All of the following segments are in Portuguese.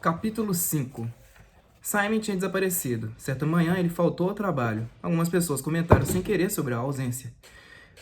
Capítulo 5. Simon tinha desaparecido. Certa manhã, ele faltou ao trabalho. Algumas pessoas comentaram sem querer sobre a ausência.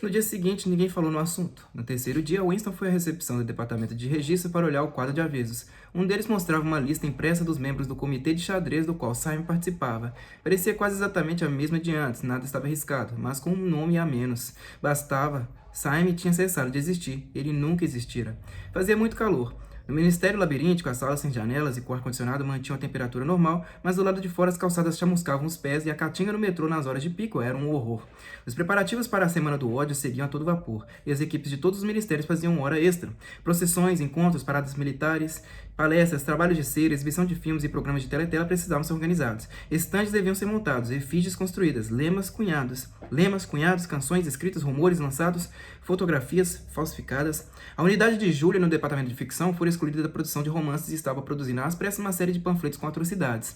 No dia seguinte, ninguém falou no assunto. No terceiro dia, Winston foi à recepção do departamento de registro para olhar o quadro de avisos. Um deles mostrava uma lista impressa dos membros do comitê de xadrez do qual Simon participava. Parecia quase exatamente a mesma de antes, nada estava arriscado, mas com um nome a menos. Bastava. Simon tinha cessado de existir. Ele nunca existira. Fazia muito calor. No ministério labiríntico, as salas sem janelas e com ar-condicionado mantinham a temperatura normal, mas do lado de fora as calçadas chamuscavam os pés e a caatinga no metrô nas horas de pico era um horror. Os preparativos para a Semana do Ódio seguiam a todo vapor, e as equipes de todos os ministérios faziam hora extra. Procissões, encontros, paradas militares, palestras, trabalhos de cera, exibição de filmes e programas de teletela precisavam ser organizados. Estandes deviam ser montados, efígies construídas, lemas, cunhados, canções escritas, rumores lançados, fotografias falsificadas. A unidade de Júlia no departamento de ficção foi excluída da produção de romances e estava produzindo às pressas uma série de panfletos com atrocidades.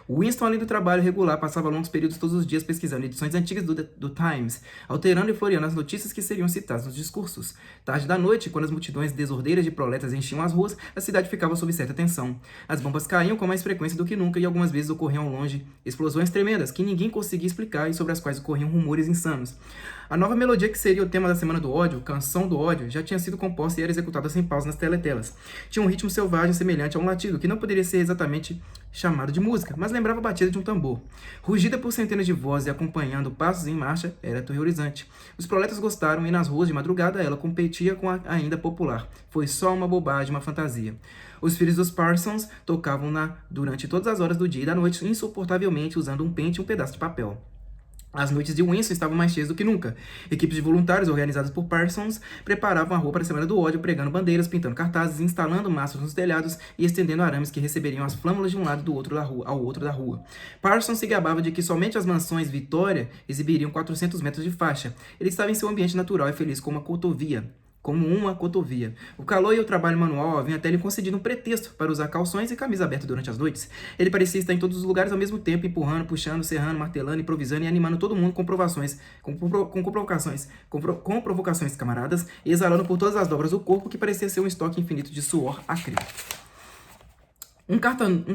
Winston, além do trabalho regular, passava longos períodos todos os dias pesquisando edições antigas do Times, alterando e floreando as notícias que seriam citadas nos discursos. Tarde da noite, quando as multidões desordeiras de proletas enchiam as ruas, a cidade ficava sob certa tensão. As bombas caíam com mais frequência do que nunca e algumas vezes ocorriam ao longe explosões tremendas que ninguém conseguia explicar e sobre as quais ocorriam rumores insanos. A nova melodia que seria o tema da Semana do Ódio, Canção do Ódio, já tinha sido composta e era executada sem pausa nas teletelas. Tinha um ritmo selvagem semelhante a um latido, que não poderia ser exatamente chamado de música, mas lembrava a batida de um tambor. Rugida por centenas de vozes e acompanhando passos em marcha, era aterrorizante. Os proletas gostaram e nas ruas de madrugada ela competia com a ainda popular. Foi só uma bobagem, uma fantasia. Os filhos dos Parsons tocavam durante todas as horas do dia e da noite, insuportavelmente, usando um pente e um pedaço de papel. As noites de Winston estavam mais cheias do que nunca. Equipes de voluntários organizadas por Parsons preparavam a rua para a Semana do Ódio, pregando bandeiras, pintando cartazes, instalando mastros nos telhados e estendendo arames que receberiam as flâmulas de um lado ao outro da rua. Parsons se gabava de que somente as mansões Vitória exibiriam 400 metros de faixa. Ele estava em seu ambiente natural e feliz como uma cotovia. O calor e o trabalho manual haviam até lhe concedido um pretexto para usar calções e camisa aberta durante as noites. Ele parecia estar em todos os lugares ao mesmo tempo, empurrando, puxando, serrando, martelando, improvisando e animando todo mundo com provocações camaradas e exalando por todas as dobras do corpo que parecia ser um estoque infinito de suor acre. Um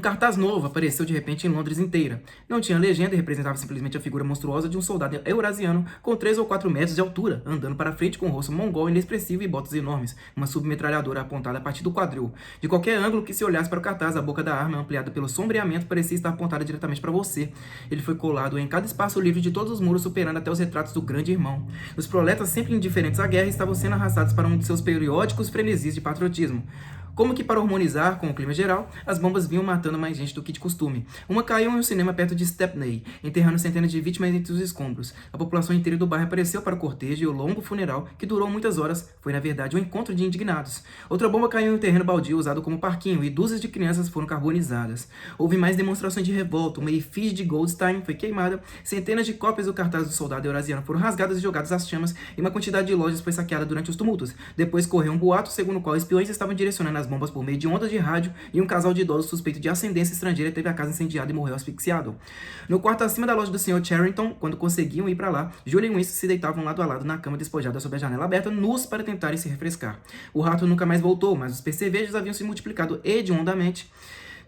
cartaz novo apareceu de repente em Londres inteira. Não tinha legenda e representava simplesmente a figura monstruosa de um soldado eurasiano com 3 ou 4 metros de altura, andando para frente com um rosto mongol inexpressivo e botas enormes, uma submetralhadora apontada a partir do quadril. De qualquer ângulo que se olhasse para o cartaz, a boca da arma, ampliada pelo sombreamento, parecia estar apontada diretamente para você. Ele foi colado em cada espaço livre de todos os muros, superando até os retratos do grande irmão. Os proletas, sempre indiferentes à guerra, estavam sendo arrastados para um de seus periódicos frenesis de patriotismo. Como que para harmonizar com o clima geral, as bombas vinham matando mais gente do que de costume. Uma caiu em um cinema perto de Stepney, enterrando centenas de vítimas entre os escombros. A população inteira do bairro apareceu para o cortejo e o longo funeral, que durou muitas horas, foi na verdade um encontro de indignados. Outra bomba caiu em um terreno baldio usado como parquinho e dúzias de crianças foram carbonizadas. Houve mais demonstrações de revolta, uma efígie de Goldstein foi queimada, centenas de cópias do cartaz do soldado eurasiano foram rasgadas e jogadas às chamas e uma quantidade de lojas foi saqueada durante os tumultos. Depois correu um boato segundo o qual espiões estavam direcionando as bombas por meio de ondas de rádio e um casal de idosos suspeito de ascendência estrangeira teve a casa incendiada e morreu asfixiado. No quarto acima da loja do Sr. Charrington, quando conseguiam ir para lá, Julia e Winston se deitavam lado a lado na cama despojada sob a janela aberta, nus para tentarem se refrescar. O rato nunca mais voltou, mas os percevejos haviam se multiplicado hediondamente.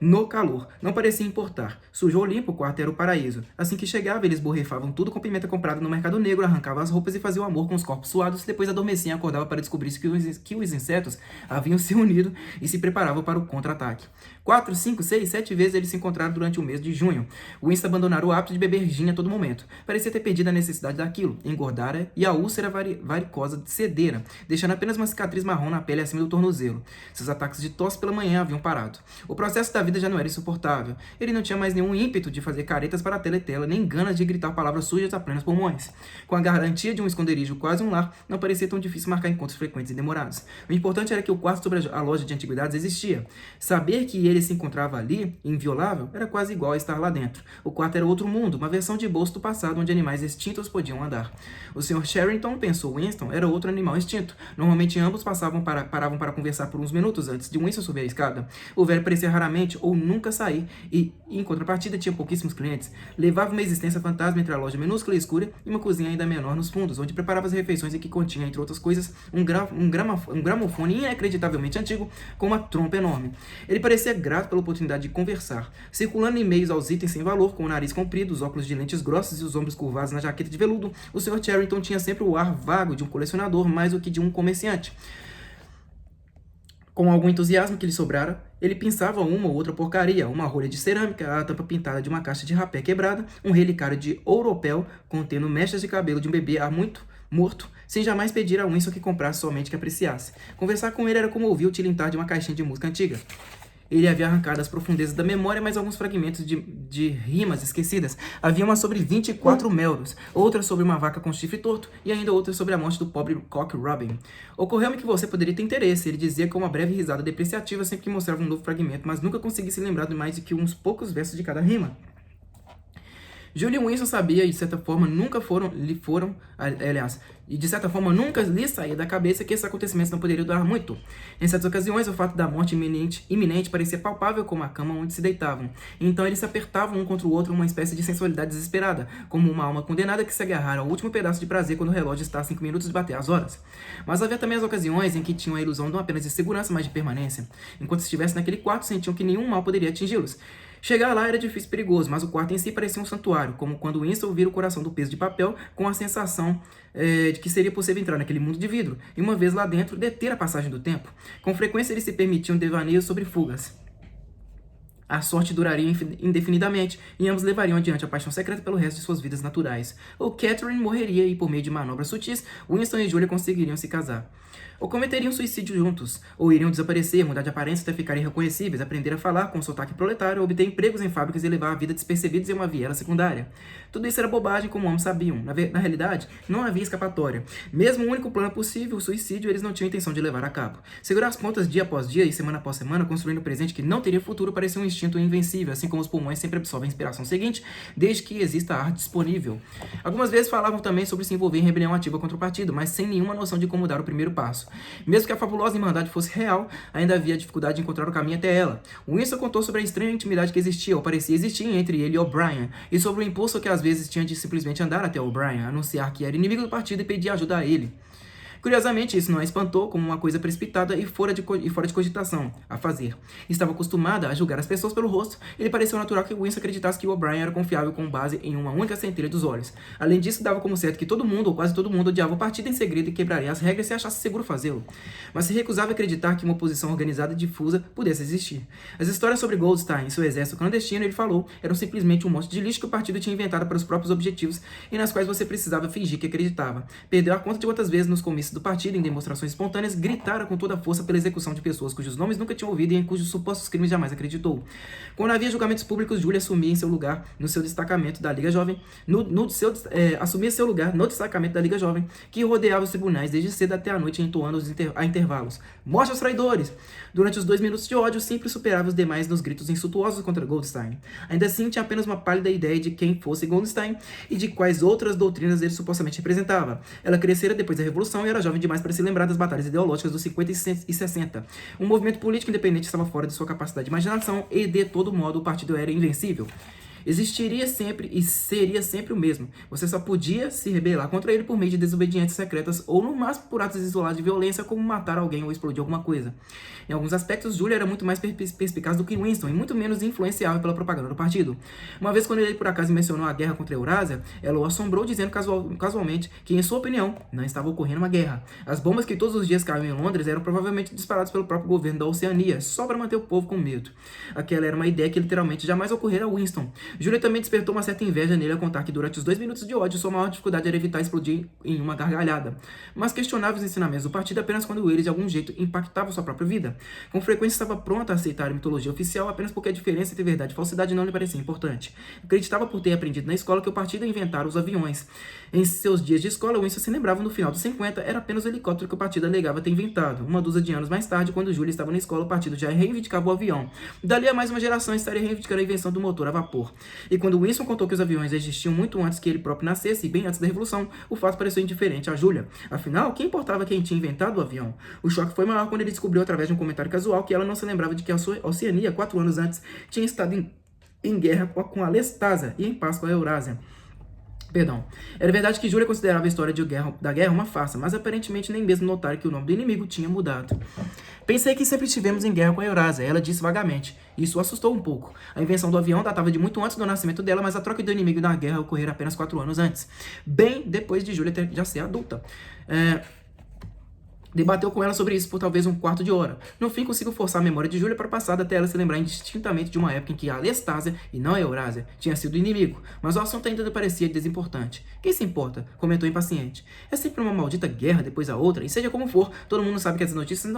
No calor, não parecia importar. Sujou limpo, o quarto era o paraíso. Assim que chegava, eles borrifavam tudo com pimenta comprada no mercado negro, arrancavam as roupas e faziam amor com os corpos suados, depois adormeciam e acordavam para descobrir que os insetos haviam se unido e se preparavam para o contra-ataque. 4, 5, 6, 7 vezes eles se encontraram durante o mês de junho. Winston abandonara o hábito de beber gin a todo momento. Parecia ter perdido a necessidade daquilo. Engordara e a úlcera varicosa cedera, deixando apenas uma cicatriz marrom na pele acima do tornozelo. Seus ataques de tosse pela manhã haviam parado. O processo da vida já não era insuportável. Ele não tinha mais nenhum ímpeto de fazer caretas para a teletela, nem ganas de gritar palavras sujas a plenos pulmões. Com a garantia de um esconderijo quase um lar, não parecia tão difícil marcar encontros frequentes e demorados. O importante era que o quarto sobre a loja de antiguidades existia. Saber que ele se encontrava ali, inviolável, era quase igual a estar lá dentro. O quarto era outro mundo, uma versão de bolso do passado onde animais extintos podiam andar. O Sr. Charrington, pensou Winston, era outro animal extinto. Normalmente ambos paravam para conversar por uns minutos antes de Winston subir a escada. O velho parecia raramente noite ou nunca sair e, em contrapartida, tinha pouquíssimos clientes. Levava uma existência fantasma entre a loja minúscula e escura e uma cozinha ainda menor nos fundos, onde preparava as refeições e que continha, entre outras coisas, um gramofone inacreditavelmente antigo com uma trompa enorme. Ele parecia grato pela oportunidade de conversar, circulando e-mails aos itens sem valor, com o nariz comprido, os óculos de lentes grossas e os ombros curvados na jaqueta de veludo. O Sr. Charrington tinha sempre o ar vago de um colecionador mais do que de um comerciante. Com algum entusiasmo que lhe sobrara, ele pensava uma ou outra porcaria, uma rolha de cerâmica, a tampa pintada de uma caixa de rapé quebrada, um relicário de ouropel contendo mechas de cabelo de um bebê há muito morto, sem jamais pedir a Winston que comprasse somente que apreciasse. Conversar com ele era como ouvir o tilintar de uma caixinha de música antiga. Ele havia arrancado das profundezas da memória mais alguns fragmentos de rimas esquecidas. Havia uma sobre 24 melros, outra sobre uma vaca com chifre torto e ainda outra sobre a morte do pobre Cock Robin. Ocorreu-me que você poderia ter interesse, ele dizia com uma breve risada depreciativa sempre que mostrava um novo fragmento, mas nunca conseguia se lembrar de mais do que uns poucos versos de cada rima. Julian Winston sabia e de certa forma nunca lhe saía da cabeça que esses acontecimentos não poderiam durar muito. Em certas ocasiões, o fato da morte iminente parecia palpável como a cama onde se deitavam. Então eles se apertavam um contra o outro uma espécie de sensualidade desesperada, como uma alma condenada que se agarrara ao último pedaço de prazer quando o relógio está a 5 minutos de bater as horas. Mas havia também as ocasiões em que tinham a ilusão não apenas de segurança, mas de permanência. Enquanto estivessem naquele quarto, sentiam que nenhum mal poderia atingi-los. Chegar lá era difícil e perigoso, mas o quarto em si parecia um santuário, como quando Winston vira o coração do peso de papel com a sensação de que seria possível entrar naquele mundo de vidro, e uma vez lá dentro, deter a passagem do tempo. Com frequência eles se permitiam devaneios sobre fugas. A sorte duraria indefinidamente, e ambos levariam adiante a paixão secreta pelo resto de suas vidas naturais. Ou Catherine morreria e, por meio de manobras sutis, Winston e Julia conseguiriam se casar. Ou cometeriam suicídio juntos, ou iriam desaparecer, mudar de aparência até ficarem irreconhecíveis, aprender a falar com sotaque proletário, obter empregos em fábricas e levar a vida despercebidos em uma viela secundária. Tudo isso era bobagem, como ambos sabiam. Na realidade, não havia escapatória. Mesmo o único plano possível, o suicídio, eles não tinham intenção de levar a cabo. Segurar as pontas dia após dia e semana após semana, construindo um presente que não teria futuro, parecia um instinto invencível, assim como os pulmões sempre absorvem a inspiração seguinte, desde que exista ar disponível. Algumas vezes falavam também sobre se envolver em rebelião ativa contra o partido, mas sem nenhuma noção de como dar o primeiro passo. Mesmo que a fabulosa irmandade fosse real, ainda havia dificuldade de encontrar o caminho até ela. Winston contou sobre a estranha intimidade que existia, ou parecia existir, entre ele e O'Brien, e sobre o impulso que às vezes tinha de simplesmente andar até O'Brien, anunciar que era inimigo do partido e pedir ajuda a ele. Curiosamente, isso não a espantou como uma coisa precipitada e fora de cogitação a fazer. Estava acostumada a julgar as pessoas pelo rosto, e lhe pareceu natural que Winston acreditasse que O'Brien era confiável com base em uma única centelha dos olhos. Além disso, dava como certo que todo mundo, ou quase todo mundo, odiava o partido em segredo e quebraria as regras se achasse seguro fazê-lo. Mas se recusava a acreditar que uma oposição organizada e difusa pudesse existir. As histórias sobre Goldstein e seu exército clandestino, ele falou, eram simplesmente um monte de lixo que o partido tinha inventado para os próprios objetivos e nas quais você precisava fingir que acreditava. Perdeu a conta de quantas vezes nos comícios do partido, em demonstrações espontâneas, gritara com toda a força pela execução de pessoas cujos nomes nunca tinha ouvido e em cujos supostos crimes jamais acreditou. Quando havia julgamentos públicos, Julia assumia em seu lugar no seu destacamento da Liga Jovem, assumia seu lugar no destacamento da Liga Jovem, que rodeava os tribunais desde cedo até a noite, entoando a intervalos: "Morte aos traidores!" Durante os 2 minutos de ódio, sempre superava os demais nos gritos insultuosos contra Goldstein. Ainda assim, tinha apenas uma pálida ideia de quem fosse Goldstein e de quais outras doutrinas ele supostamente representava. Ela crescera depois da Revolução e era jovem demais para se lembrar das batalhas ideológicas dos 50 e 60. Um movimento político independente estava fora de sua capacidade de imaginação e, de todo modo, o partido era invencível. Existiria sempre e seria sempre o mesmo. Você só podia se rebelar contra ele por meio de desobediências secretas ou, no máximo, por atos isolados de violência, como matar alguém ou explodir alguma coisa. Em alguns aspectos, Julia era muito mais perspicaz do que Winston e muito menos influenciável pela propaganda do partido. Uma vez, quando ele por acaso mencionou a guerra contra a Eurásia, ela o assombrou, dizendo casualmente que, em sua opinião, não estava ocorrendo uma guerra. As bombas que todos os dias caíam em Londres eram provavelmente disparadas pelo próprio governo da Oceania, só para manter o povo com medo. Aquela era uma ideia que literalmente jamais ocorrera a Winston. Julia também despertou uma certa inveja nele ao contar que durante os 2 minutos de ódio sua maior dificuldade era evitar explodir em uma gargalhada, mas questionava os ensinamentos do partido apenas quando eles de algum jeito impactavam sua própria vida. Com frequência estava pronta a aceitar a mitologia oficial apenas porque a diferença entre verdade e falsidade não lhe parecia importante. Acreditava por ter aprendido na escola que o partido inventara os aviões. Em seus dias de escola, Winston se lembrava no final dos 50, era apenas o helicóptero que o partido alegava ter inventado. Uma dúzia de anos mais tarde, quando Julia estava na escola, o partido já reivindicava o avião. Dali a mais uma geração estaria reivindicando a invenção do motor a vapor. E quando Winston contou que os aviões existiam muito antes que ele próprio nascesse e bem antes da Revolução, o fato pareceu indiferente a Julia. Afinal, quem importava quem tinha inventado o avião? O choque foi maior quando ele descobriu através de um comentário casual que ela não se lembrava de que a Oceania, 4 anos antes, tinha estado em guerra com a Alestásia e em paz com a Eurásia. Perdão. Era verdade que Júlia considerava a história da guerra uma farsa, mas aparentemente nem mesmo notaram que o nome do inimigo tinha mudado. Pensei que sempre estivemos em guerra com a Eurásia, ela disse vagamente. Isso assustou um pouco. A invenção do avião datava de muito antes do nascimento dela, mas a troca do inimigo na guerra ocorrera apenas 4 anos antes. Bem depois de Júlia já ser adulta. Debateu com ela sobre isso por talvez um quarto de hora. No fim, conseguiu forçar a memória de Júlia para o passado até ela se lembrar indistintamente de uma época em que a Alestásia, e não a Eurásia, tinha sido o inimigo. Mas o assunto ainda parecia desimportante. Quem se importa? Comentou impaciente. É sempre uma maldita guerra depois da outra, e seja como for, todo mundo sabe que as notícias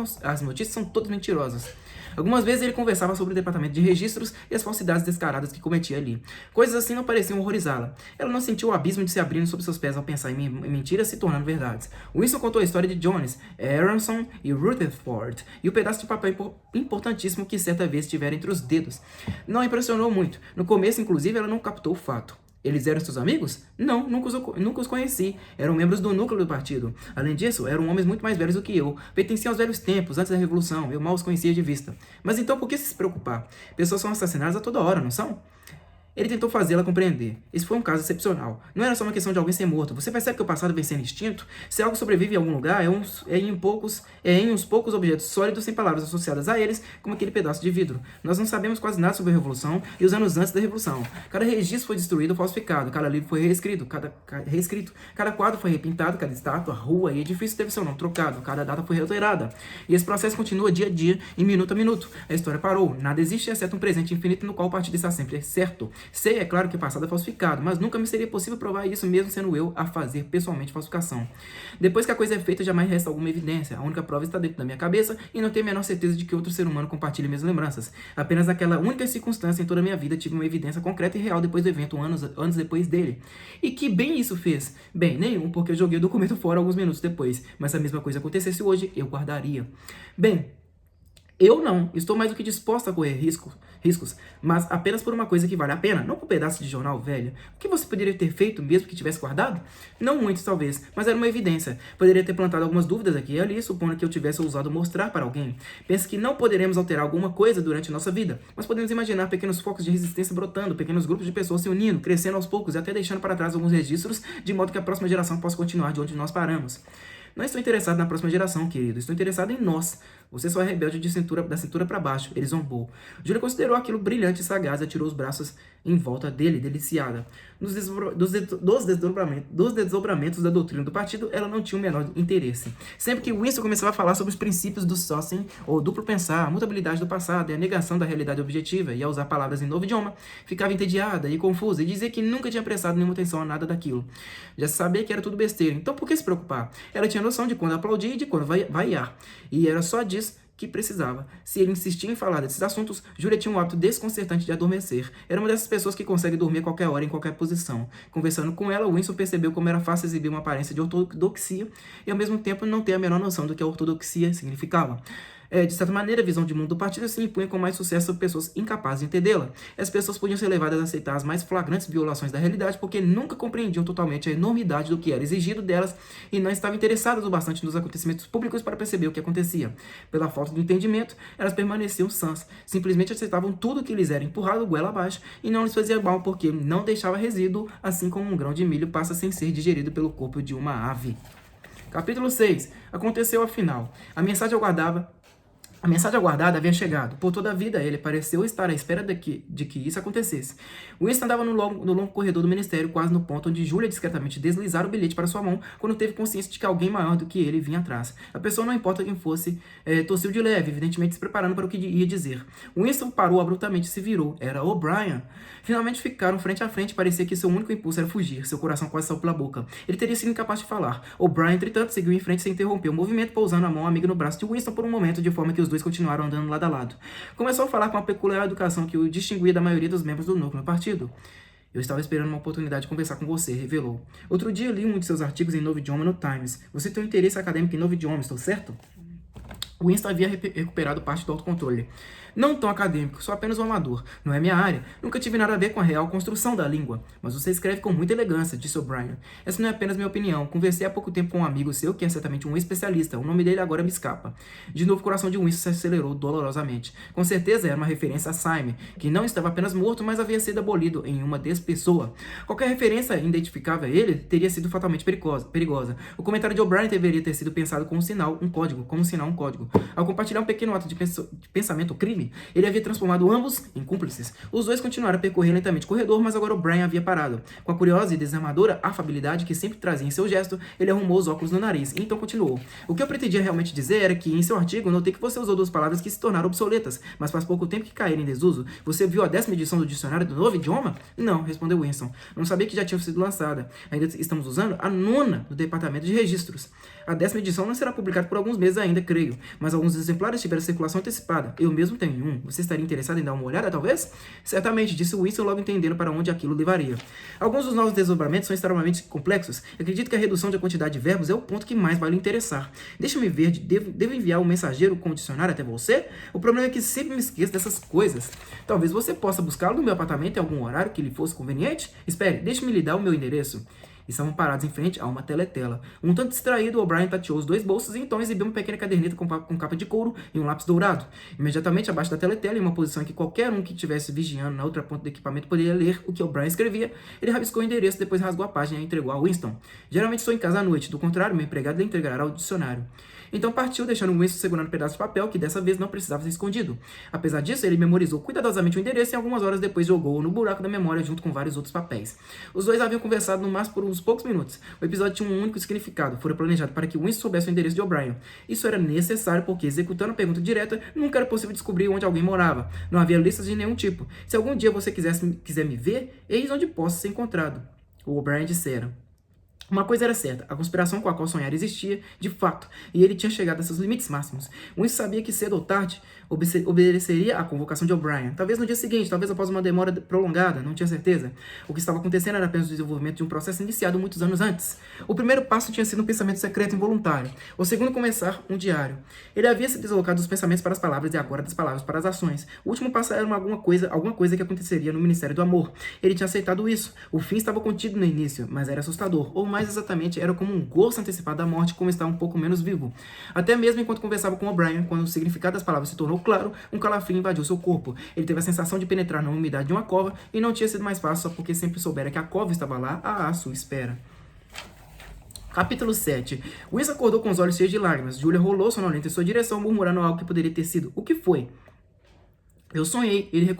são todas mentirosas. Algumas vezes ele conversava sobre o departamento de registros e as falsidades descaradas que cometia ali. Coisas assim não pareciam horrorizá-la. Ela não sentiu o abismo de se abrindo sob seus pés ao pensar em mentiras se tornando verdades. Winston contou a história de Jones, Aronson e Rutherford, e o pedaço de papel importantíssimo que certa vez tivera entre os dedos. Não a impressionou muito. No começo, inclusive, ela não captou o fato. Eles eram seus amigos? Não, nunca os conheci. Eram membros do núcleo do partido. Além disso, eram homens muito mais velhos do que eu. Pertenciam aos velhos tempos, antes da Revolução. Eu mal os conhecia de vista. Mas então por que se preocupar? Pessoas são assassinadas a toda hora, não são? Ele tentou fazê-la compreender. Esse foi um caso excepcional. Não era só uma questão de alguém ser morto. Você percebe que o passado vem sendo extinto? Se algo sobrevive em algum lugar, é em uns poucos objetos sólidos sem palavras associadas a eles, como aquele pedaço de vidro. Nós não sabemos quase nada sobre a Revolução e os anos antes da Revolução. Cada registro foi destruído ou falsificado, cada livro foi reescrito, cada quadro foi repintado, cada estátua, rua e edifício teve seu nome trocado, cada data foi alterada. E esse processo continua dia a dia e minuto a minuto. A história parou. Nada existe exceto um presente infinito no qual o partido está sempre certo. Sei, é claro que o passado é falsificado, mas nunca me seria possível provar isso mesmo sendo eu a fazer pessoalmente falsificação. Depois que a coisa é feita, jamais resta alguma evidência. A única prova está dentro da minha cabeça e não tenho a menor certeza de que outro ser humano compartilhe minhas lembranças. Apenas naquela única circunstância em toda a minha vida tive uma evidência concreta e real depois do evento, anos depois dele. E que bem isso fez? Bem, nenhum, porque eu joguei o documento fora alguns minutos depois. Mas se a mesma coisa acontecesse hoje, eu guardaria. Bem, eu não. Estou mais do que disposta a correr riscos, mas apenas por uma coisa que vale a pena, não por um pedaço de jornal velho. O que você poderia ter feito mesmo que tivesse guardado? Não muito, talvez, mas era uma evidência. Poderia ter plantado algumas dúvidas aqui e ali, supondo que eu tivesse ousado mostrar para alguém. Penso que não poderemos alterar alguma coisa durante nossa vida, mas podemos imaginar pequenos focos de resistência brotando, pequenos grupos de pessoas se unindo, crescendo aos poucos e até deixando para trás alguns registros, de modo que a próxima geração possa continuar de onde nós paramos. Não estou interessado na próxima geração, querido. Estou interessado em nós. Você só é rebelde da cintura para baixo. Ele zombou. Júlia considerou aquilo brilhante e sagaz e atirou os braços em volta dele, deliciada. Dos desdobramentos da doutrina do partido, ela não tinha o menor interesse. Sempre que Winston começava a falar sobre os princípios do Saussure, ou duplo pensar, a mutabilidade do passado e a negação da realidade objetiva, e a usar palavras em novo idioma, ficava entediada e confusa e dizia que nunca tinha prestado nenhuma atenção a nada daquilo. Já sabia que era tudo besteira, então por que se preocupar? Ela tinha noção de quando aplaudir e de quando vaiar. E era só disso que precisava. Se ele insistia em falar desses assuntos, Júlia tinha um hábito desconcertante de adormecer. Era uma dessas pessoas que consegue dormir a qualquer hora, em qualquer posição. Conversando com ela, Winston percebeu como era fácil exibir uma aparência de ortodoxia e, ao mesmo tempo, não ter a menor noção do que a ortodoxia significava. De certa maneira, a visão de mundo do partido se impunha com mais sucesso sobre pessoas incapazes de entendê-la. As pessoas podiam ser levadas a aceitar as mais flagrantes violações da realidade porque nunca compreendiam totalmente a enormidade do que era exigido delas e não estavam interessadas o bastante nos acontecimentos públicos para perceber o que acontecia. Pela falta de entendimento, elas permaneciam sãs, simplesmente aceitavam tudo que lhes era empurrado goela abaixo e não lhes fazia mal porque não deixava resíduo, assim como um grão de milho passa sem ser digerido pelo corpo de uma ave. Capítulo 6. Aconteceu afinal. A mensagem aguardada havia chegado. Por toda a vida, ele pareceu estar à espera de que isso acontecesse. Winston andava no longo corredor do ministério, quase no ponto onde Júlia discretamente deslizara o bilhete para sua mão, quando teve consciência de que alguém maior do que ele vinha atrás. A pessoa, não importa quem fosse, tossiu de leve, evidentemente se preparando para o que ia dizer. Winston parou abruptamente e se virou. Era O'Brien. Finalmente ficaram frente a frente, parecia que seu único impulso era fugir. Seu coração quase saiu pela boca. Ele teria sido incapaz de falar. O'Brien, entretanto, seguiu em frente sem interromper o movimento, pousando a mão amiga no braço de Winston por um momento, de forma que os dois continuaram andando lado a lado. Começou a falar com a peculiar educação que o distinguia da maioria dos membros do núcleo do partido. Eu estava esperando uma oportunidade de conversar com você, revelou. Outro dia li um de seus artigos em novo idioma no Times. Você tem um interesse acadêmico em novo idioma, estou certo? Winston havia recuperado parte do autocontrole. Não tão acadêmico, sou apenas um amador. Não é minha área. Nunca tive nada a ver com a real construção da língua. Mas você escreve com muita elegância, disse O'Brien. Essa não é apenas minha opinião. Conversei há pouco tempo com um amigo seu, que é certamente um especialista. O nome dele agora me escapa. De novo o coração de Winston se acelerou dolorosamente. Com certeza era uma referência a Syme, que não estava apenas morto, mas havia sido abolido em uma despessoa. Qualquer referência identificável a ele teria sido fatalmente perigosa. O comentário de O'Brien deveria ter sido pensado como um sinal, um código. Ao compartilhar um pequeno ato de pensamento crime, ele havia transformado ambos em cúmplices. Os dois continuaram a percorrer lentamente o corredor, mas agora O'Brien havia parado. Com a curiosa e desarmadora afabilidade que sempre trazia em seu gesto, ele arrumou os óculos no nariz e então continuou. O que eu pretendia realmente dizer era que, em seu artigo, notei que você usou duas palavras que se tornaram obsoletas, mas faz pouco tempo que caíram em desuso. Você viu a 10ª edição do dicionário do novo idioma? Não, respondeu Winston. Não sabia que já tinha sido lançada. Ainda estamos usando a 9ª do departamento de registros. A 10ª edição não será publicada por alguns meses ainda, creio, mas alguns exemplares tiveram circulação antecipada. Eu mesmo tenho um. Você estaria interessado em dar uma olhada, talvez? Certamente, disse Winston, logo entendendo para onde aquilo levaria. Alguns dos novos desdobramentos são extremamente complexos. Acredito que a redução da quantidade de verbos é o ponto que mais vai lhe interessar. Deixa-me ver, devo enviar um mensageiro com o dicionário até você? O problema é que sempre me esqueço dessas coisas. Talvez você possa buscá-lo no meu apartamento em algum horário que lhe fosse conveniente? Espere, deixe-me lhe dar o meu endereço. Estavam parados em frente a uma teletela. Um tanto distraído, O'Brien tateou os dois bolsos e então exibiu uma pequena caderneta com capa de couro e um lápis dourado. Imediatamente abaixo da teletela, em uma posição em que qualquer um que estivesse vigiando na outra ponta do equipamento poderia ler o que O'Brien escrevia, ele rabiscou o endereço, depois rasgou a página e entregou a Winston. Geralmente estou em casa à noite, do contrário, meu empregado lhe entregará o dicionário. Então partiu, deixando Winston segurando um pedaço de papel que dessa vez não precisava ser escondido. Apesar disso, ele memorizou cuidadosamente o endereço e algumas horas depois jogou-o no buraco da memória junto com vários outros papéis. Os dois haviam conversado no máximo por uns poucos minutos. O episódio tinha um único significado. Fora planejado para que Winston soubesse o endereço de O'Brien. Isso era necessário porque, executando a pergunta direta, nunca era possível descobrir onde alguém morava. Não havia listas de nenhum tipo. Se algum dia você quiser me ver, eis onde posso ser encontrado. O O'Brien dissera. Uma coisa era certa, a conspiração com a qual sonhara existia, de fato, e ele tinha chegado a seus limites máximos. Winston sabia que cedo ou tarde obedeceria à convocação de O'Brien. Talvez no dia seguinte, talvez após uma demora prolongada, não tinha certeza. O que estava acontecendo era apenas o desenvolvimento de um processo iniciado muitos anos antes. O primeiro passo tinha sido um pensamento secreto involuntário. O segundo, começar um diário. Ele havia se deslocado dos pensamentos para as palavras e agora das palavras para as ações. O último passo era alguma coisa que aconteceria no Ministério do Amor. Ele tinha aceitado isso. O fim estava contido no início, mas era assustador, ou mais exatamente, era como um gosto antecipado da morte, como estar um pouco menos vivo. Até mesmo enquanto conversava com O'Brien, quando o significado das palavras se tornou claro, um calafrio invadiu seu corpo. Ele teve a sensação de penetrar na umidade de uma cova, e não tinha sido mais fácil só porque sempre soubera que a cova estava lá à sua espera. Capítulo 7. Winston acordou com os olhos cheios de lágrimas. Julia rolou sonolenta em sua direção, murmurando algo que poderia ter sido. O que foi? Eu sonhei, ele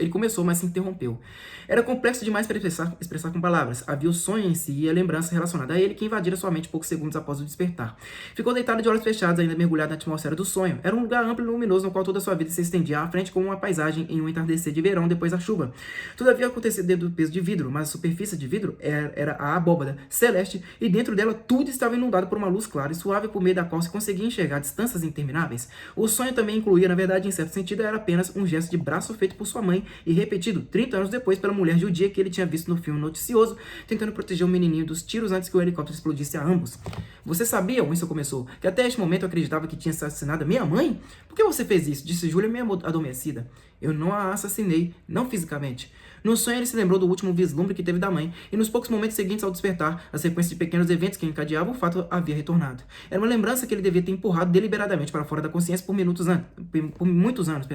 começou, mas se interrompeu. Era complexo demais para expressar com palavras. Havia o sonho em si e a lembrança relacionada a ele que invadira sua mente poucos segundos após o despertar. Ficou deitado de olhos fechados, ainda mergulhado na atmosfera do sonho. Era um lugar amplo e luminoso no qual toda a sua vida se estendia à frente como uma paisagem em um entardecer de verão depois da chuva. Tudo havia acontecido dentro do peso de vidro, mas a superfície de vidro era a abóbada celeste e dentro dela tudo estava inundado por uma luz clara e suave por meio da qual se conseguia enxergar distâncias intermináveis. O sonho também incluía, na verdade, em certo sentido, era apenas um gesto de braço feito por sua mãe e repetido 30 anos depois pela mulher judia que ele tinha visto no filme noticioso, tentando proteger o menininho dos tiros antes que o helicóptero explodisse a ambos. Você sabia, Winston começou, que até este momento eu acreditava que tinha assassinado a minha mãe? Por que você fez isso? Disse Julia meio adormecida. Eu não a assassinei, não fisicamente. No sonho, ele se lembrou do último vislumbre que teve da mãe, e nos poucos momentos seguintes ao despertar, a sequência de pequenos eventos que encadeavam o fato havia retornado. Era uma lembrança que ele devia ter empurrado deliberadamente para fora da consciência por muitos anos.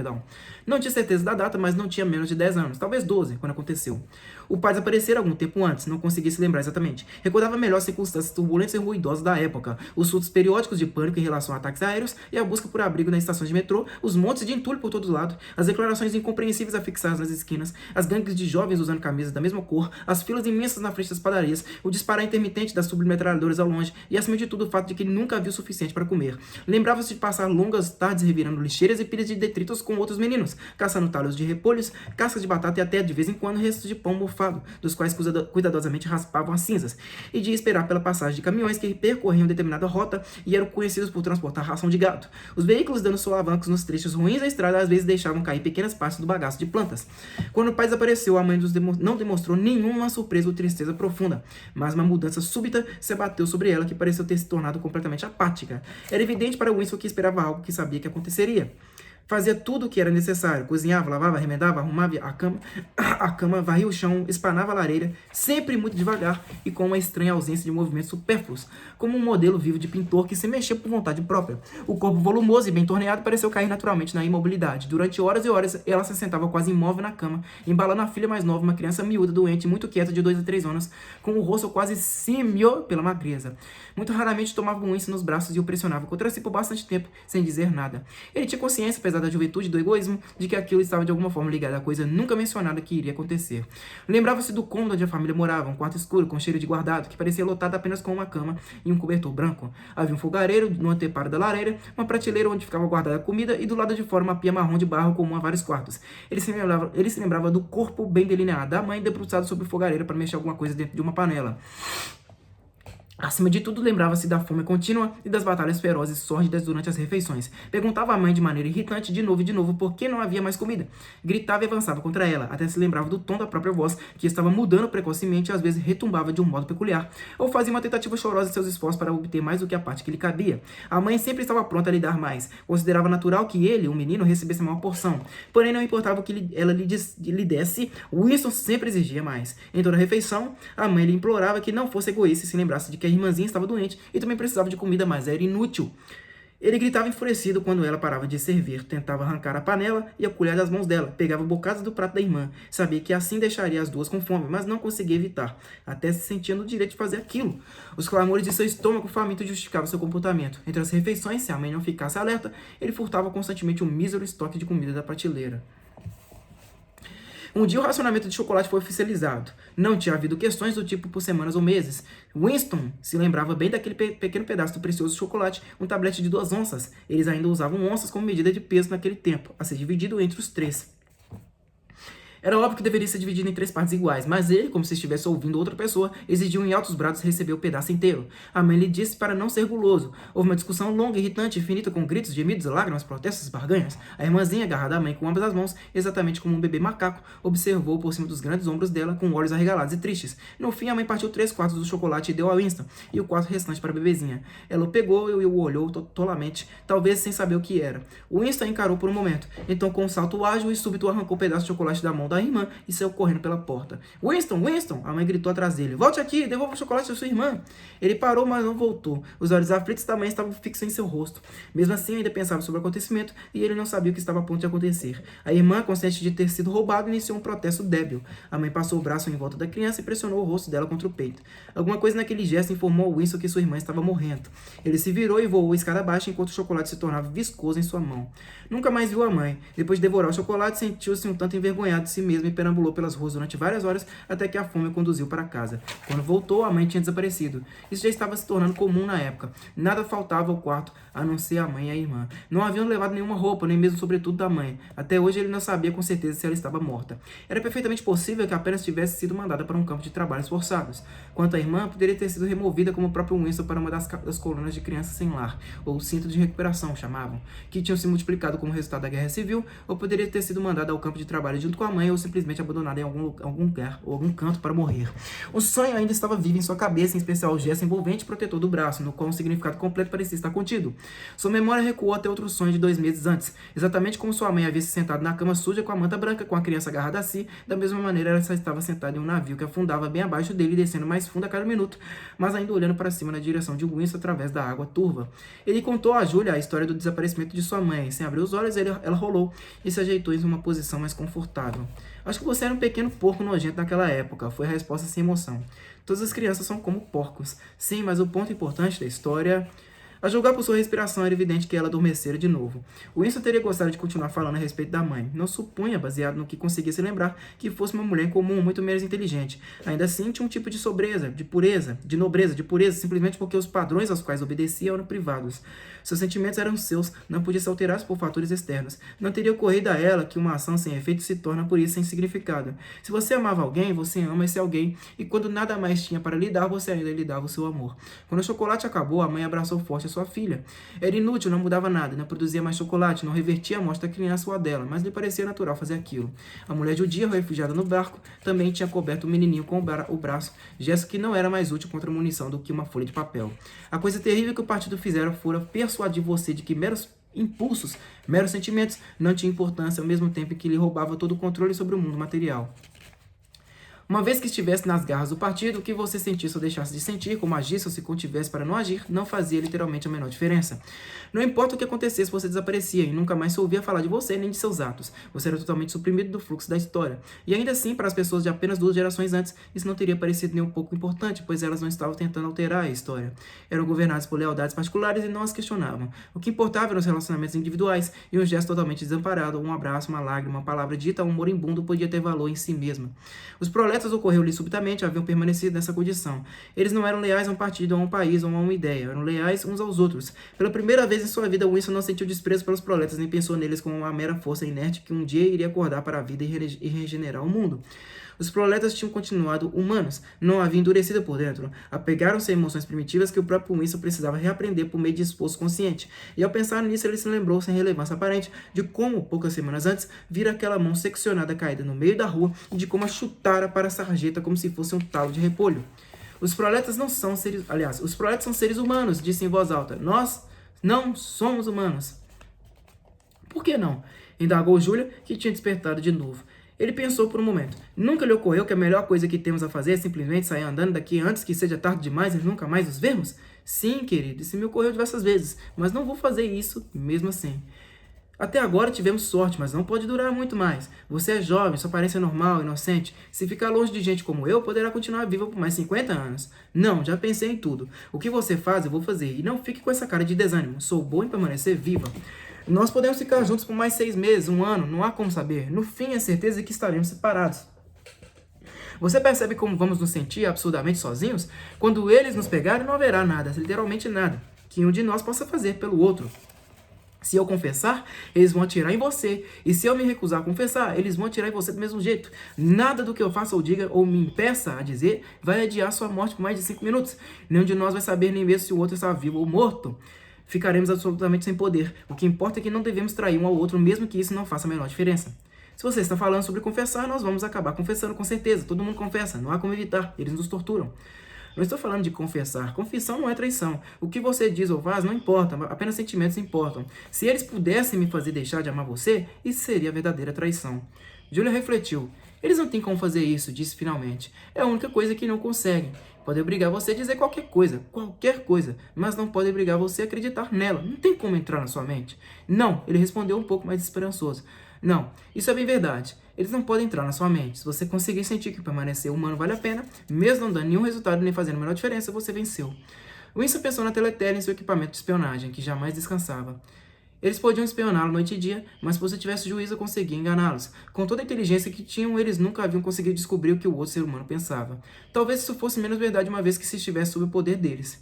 Não tinha certeza da data, mas não tinha menos de 10 anos, talvez 12, quando aconteceu. O pai desaparecera algum tempo antes, não conseguia se lembrar exatamente. Recordava melhor as circunstâncias turbulentas e ruidosas da época, os surtos periódicos de pânico em relação a ataques aéreos e a busca por abrigo nas estações de metrô, os montes de entulho por todo lado, as declarações incompreensíveis afixadas nas esquinas, as gangues de jovens usando camisas da mesma cor, as filas imensas na frente das padarias, o disparar intermitente das submetralhadoras ao longe e, acima de tudo, o fato de que ele nunca havia o suficiente para comer. Lembrava-se de passar longas tardes revirando lixeiras e pilhas de detritos com outros meninos, caçando talos de repolhos, cascas de batata e até, de vez em quando, restos de pão mofado, dos quais cuidadosamente raspavam as cinzas, e de esperar pela passagem de caminhões que percorriam determinada rota e eram conhecidos por transportar ração de gato. Os veículos dando solavancos nos trechos ruins da estrada às vezes deixavam cair pequenas pequenas partes do bagaço de plantas. Quando o pai desapareceu, a mãe não demonstrou nenhuma surpresa ou tristeza profunda, mas uma mudança súbita se abateu sobre ela que pareceu ter se tornado completamente apática. Era evidente para Winston que esperava algo que sabia que aconteceria. Fazia tudo o que era necessário. Cozinhava, lavava, remendava, arrumava a cama, varria o chão, espanava a lareira, sempre muito devagar e com uma estranha ausência de movimentos supérfluos, como um modelo vivo de pintor que se mexia por vontade própria. O corpo volumoso e bem torneado pareceu cair naturalmente na imobilidade. Durante horas e horas, ela se sentava quase imóvel na cama, embalando a filha mais nova, uma criança miúda, doente, muito quieta, de 2 a 3 anos, com o rosto quase símio pela magreza. Muito raramente tomava Winston nos braços e o pressionava contra si por bastante tempo, sem dizer nada. Ele tinha consciência, apesar da juventude e do egoísmo, de que aquilo estava de alguma forma ligado à coisa nunca mencionada que iria acontecer. Lembrava-se do cômodo onde a família morava, um quarto escuro com cheiro de guardado, que parecia lotado apenas com uma cama e um cobertor branco. Havia um fogareiro no anteparo da lareira, uma prateleira onde ficava guardada a comida e do lado de fora uma pia marrom de barro comum a vários quartos. Ele se lembrava do corpo bem delineado da mãe debruçado sobre o fogareiro para mexer alguma coisa dentro de uma panela. Acima de tudo, lembrava-se da fome contínua e das batalhas ferozes e sórdidas durante as refeições. Perguntava à mãe de maneira irritante de novo e de novo por que não havia mais comida. Gritava e avançava contra ela, até se lembrava do tom da própria voz, que estava mudando precocemente e às vezes retumbava de um modo peculiar, ou fazia uma tentativa chorosa de seus esforços para obter mais do que a parte que lhe cabia. A mãe sempre estava pronta a lhe dar mais. Considerava natural que ele, o menino, recebesse a maior porção. Porém, não importava o que ela lhe desse, Winston sempre exigia mais. Em toda a refeição, a mãe lhe implorava que não fosse egoísta e se lembrasse de que a irmãzinha estava doente e também precisava de comida, mas era inútil. Ele gritava enfurecido quando ela parava de servir, tentava arrancar a panela e a colher das mãos dela, pegava bocados do prato da irmã, sabia que assim deixaria as duas com fome, mas não conseguia evitar, até se sentia no direito de fazer aquilo. Os clamores de seu estômago faminto justificavam seu comportamento. Entre as refeições, se a mãe não ficasse alerta, ele furtava constantemente um mísero estoque de comida da prateleira. Um dia o racionamento de chocolate foi oficializado. Não tinha havido questões do tipo por semanas ou meses. Winston se lembrava bem daquele pequeno pedaço do precioso chocolate, um tablete de 2 onças. Eles ainda usavam onças como medida de peso naquele tempo, a ser dividido entre os 3. Era óbvio que deveria ser dividido em 3 partes iguais, mas ele, como se estivesse ouvindo outra pessoa, exigiu em altos brados receber o pedaço inteiro. A mãe lhe disse para não ser guloso. Houve uma discussão longa, irritante e infinita, com gritos, gemidos, lágrimas, protestos, barganhas. A irmãzinha, agarrada à mãe com ambas as mãos, exatamente como um bebê macaco, observou por cima dos grandes ombros dela, com olhos arregalados e tristes. No fim, a mãe partiu 3/4 do chocolate e deu a Winston, e o 4 restante para a bebezinha. Ela o pegou e o olhou tolamente, talvez sem saber o que era. Winston encarou por um momento, então com um salto ágil e súbito arrancou um pedaço de chocolate da mão da irmã e saiu correndo pela porta. Winston, Winston! A mãe gritou atrás dele. Volte aqui, devolva o chocolate à sua irmã. Ele parou, mas não voltou. Os olhos aflitos da mãe estavam fixos em seu rosto. Mesmo assim, ainda pensava sobre o acontecimento e ele não sabia o que estava a ponto de acontecer. A irmã, consciente de ter sido roubado, iniciou um protesto débil. A mãe passou o braço em volta da criança e pressionou o rosto dela contra o peito. Alguma coisa naquele gesto informou Winston que sua irmã estava morrendo. Ele se virou e voou a escada abaixo enquanto o chocolate se tornava viscoso em sua mão. Nunca mais viu a mãe. Depois de devorar o chocolate, sentiu-se um tanto envergonhado de si mesmo e perambulou pelas ruas durante várias horas até que a fome o conduziu para casa. Quando voltou, a mãe tinha desaparecido. Isso já estava se tornando comum na época. Nada faltava ao quarto, a não ser a mãe e a irmã. Não haviam levado nenhuma roupa, nem mesmo sobretudo da mãe. Até hoje ele não sabia com certeza se ela estava morta. Era perfeitamente possível que apenas tivesse sido mandada para um campo de trabalhos forçados. Quanto à irmã, poderia ter sido removida como o próprio Winston para uma das colunas de crianças sem lar, ou cinto de recuperação, chamavam, que tinham se multiplicado como resultado da guerra civil, ou poderia ter sido mandada ao campo de trabalho junto com a mãe, ou simplesmente abandonada em algum lugar ou algum canto para morrer. O sonho ainda estava vivo em sua cabeça, em especial o gesto envolvente e protetor do braço, no qual um significado completo parecia estar contido. Sua memória recuou até outro sonho de 2 meses antes, exatamente como sua mãe havia se sentado na cama suja com a manta branca, com a criança agarrada a si. Da mesma maneira, ela estava sentada em um navio que afundava bem abaixo dele, descendo mais fundo a cada minuto, mas ainda olhando para cima na direção de Winston através da água turva. Ele contou a Julia a história do desaparecimento de sua mãe. Sem abrir os olhos, ela rolou e se ajeitou em uma posição mais confortável. Acho que você era um pequeno porco nojento naquela época, foi a resposta sem emoção. Todas as crianças são como porcos. Sim, mas o ponto importante da história... A julgar por sua respiração, era evidente que ela adormecera de novo. Winston teria gostado de continuar falando a respeito da mãe. Não supunha, baseado no que conseguia se lembrar, que fosse uma mulher comum, muito menos inteligente. Ainda assim, tinha um tipo de sobreza, de pureza, de nobreza, de pureza, simplesmente porque os padrões aos quais obedecia eram privados. Seus sentimentos eram seus, não podia se alterar por fatores externos. Não teria ocorrido a ela que uma ação sem efeito se torna por isso sem significado. Se você amava alguém, você ama esse alguém, e quando nada mais tinha para lhe dar, você ainda lhe dava o seu amor. Quando o chocolate acabou, a mãe abraçou forte a sua filha. Era inútil, não mudava nada, não produzia mais chocolate, não revertia a morte da criança ou a dela, mas lhe parecia natural fazer aquilo. A mulher judia, refugiada no barco, também tinha coberto o menininho com o braço, gesto que não era mais útil contra a munição do que uma folha de papel. A coisa terrível que o partido fizera fora persuadir você de que meros impulsos, meros sentimentos, não tinham importância ao mesmo tempo que lhe roubava todo o controle sobre o mundo material. Uma vez que estivesse nas garras do partido, o que você sentisse ou deixasse de sentir, como agisse ou se contivesse para não agir, não fazia literalmente a menor diferença. Não importa o que acontecesse, você desaparecia e nunca mais se ouvia falar de você nem de seus atos. Você era totalmente suprimido do fluxo da história. E ainda assim, para as pessoas de apenas 2 gerações antes, isso não teria parecido nem um pouco importante, pois elas não estavam tentando alterar a história. Eram governadas por lealdades particulares e não as questionavam. O que importava eram os relacionamentos individuais e um gesto totalmente desamparado, um abraço, uma lágrima, uma palavra dita, um moribundo podia ter valor em si mesma. Os proletas ocorreu-lhe subitamente, haviam permanecido nessa condição. Eles não eram leais a um partido, a um país ou a uma ideia, eram leais uns aos outros. Pela primeira vez em sua vida, Winston não sentiu desprezo pelos proletas, nem pensou neles como uma mera força inerte que um dia iria acordar para a vida e regenerar o mundo. Os proletas tinham continuado humanos, não haviam endurecido por dentro. Apegaram-se a emoções primitivas que o próprio Winston precisava reaprender por meio de esforço consciente. E ao pensar nisso, ele se lembrou, sem relevância aparente, de como, poucas semanas antes, vira aquela mão seccionada caída no meio da rua e de como a chutara para a sarjeta como se fosse um talo de repolho. Os proletas não são seres... Aliás, os proletas são seres humanos, disse em voz alta. Nós não somos humanos. Por que não? Indagou Júlia, que tinha despertado de novo. Ele pensou por um momento. Nunca lhe ocorreu que a melhor coisa que temos a fazer é simplesmente sair andando daqui antes que seja tarde demais e nunca mais nos vermos? Sim, querido, isso me ocorreu diversas vezes, mas não vou fazer isso mesmo assim. Até agora tivemos sorte, mas não pode durar muito mais. Você é jovem, sua aparência é normal, inocente. Se ficar longe de gente como eu, poderá continuar viva por mais 50 anos. Não, já pensei em tudo. O que você faz, eu vou fazer. E não fique com essa cara de desânimo. Sou bom em permanecer viva. Nós podemos ficar juntos por mais 6 meses, 1 ano, não há como saber. No fim, é certeza que estaremos separados. Você percebe como vamos nos sentir absurdamente sozinhos? Quando eles nos pegarem, não haverá nada, literalmente nada, que um de nós possa fazer pelo outro. Se eu confessar, eles vão atirar em você. E se eu me recusar a confessar, eles vão atirar em você do mesmo jeito. Nada do que eu faça ou diga ou me impeça a dizer vai adiar sua morte por mais de 5 minutos. Nenhum de nós vai saber nem mesmo se o outro está vivo ou morto. Ficaremos absolutamente sem poder. O que importa é que não devemos trair um ao outro, mesmo que isso não faça a menor diferença. Se você está falando sobre confessar, nós vamos acabar confessando com certeza. Todo mundo confessa, não há como evitar. Eles nos torturam. Não estou falando de confessar. Confissão não é traição. O que você diz ou faz não importa, apenas sentimentos importam. Se eles pudessem me fazer deixar de amar você, isso seria a verdadeira traição. Julia refletiu. Eles não têm como fazer isso, disse finalmente. É a única coisa que não conseguem. Podem obrigar você a dizer qualquer coisa, mas não podem obrigar você a acreditar nela. Não tem como entrar na sua mente. Não, ele respondeu um pouco mais esperançoso. Não, isso é bem verdade. Eles não podem entrar na sua mente. Se você conseguir sentir que permanecer humano vale a pena, mesmo não dando nenhum resultado nem fazendo a menor diferença, você venceu. Winston pensou na teletela em seu equipamento de espionagem, que jamais descansava. Eles podiam espioná-lo noite e dia, mas se você tivesse juízo, conseguia enganá-los. Com toda a inteligência que tinham, eles nunca haviam conseguido descobrir o que o outro ser humano pensava. Talvez isso fosse menos verdade uma vez que se estivesse sob o poder deles.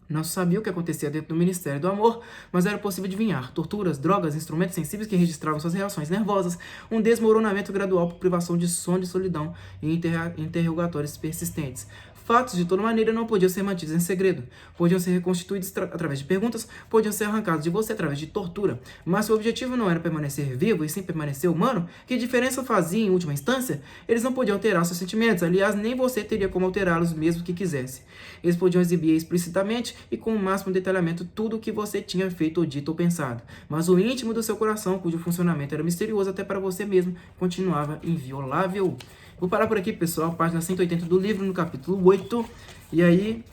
Não se sabia o que acontecia dentro do Ministério do Amor, mas era possível adivinhar. Torturas, drogas, instrumentos sensíveis que registravam suas reações nervosas, um desmoronamento gradual por privação de sono e solidão e interrogatórios persistentes. Fatos, de toda maneira, não podiam ser mantidos em segredo. Podiam ser reconstituídos através de perguntas, podiam ser arrancados de você através de tortura. Mas se o objetivo não era permanecer vivo e sim permanecer humano, que diferença fazia em última instância? Eles não podiam alterar seus sentimentos, aliás, nem você teria como alterá-los mesmo que quisesse. Eles podiam exibir explicitamente e com o máximo detalhamento tudo o que você tinha feito ou dito ou pensado. Mas o íntimo do seu coração, cujo funcionamento era misterioso até para você mesmo, continuava inviolável. Vou parar por aqui, pessoal, página 180 do livro, no capítulo 8. E aí,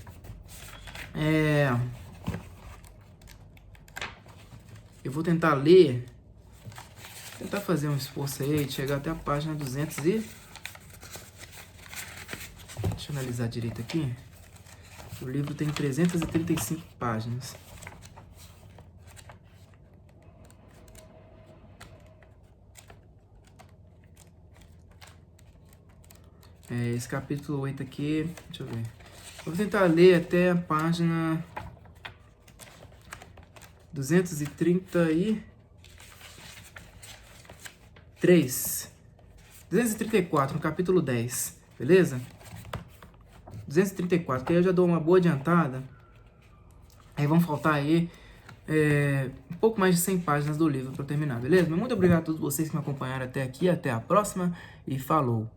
eu vou tentar ler, tentar fazer um esforço aí de chegar até a página 200 e... Deixa eu analisar direito aqui. O livro tem 335 páginas. Esse capítulo 8 aqui, deixa eu ver. Eu vou tentar ler até a página 233. 234, no capítulo 10, beleza? 234, que aí eu já dou uma boa adiantada. Aí vão faltar aí um pouco mais de 100 páginas do livro para eu terminar, beleza? Mas muito obrigado a todos vocês que me acompanharam até aqui, até a próxima e falou!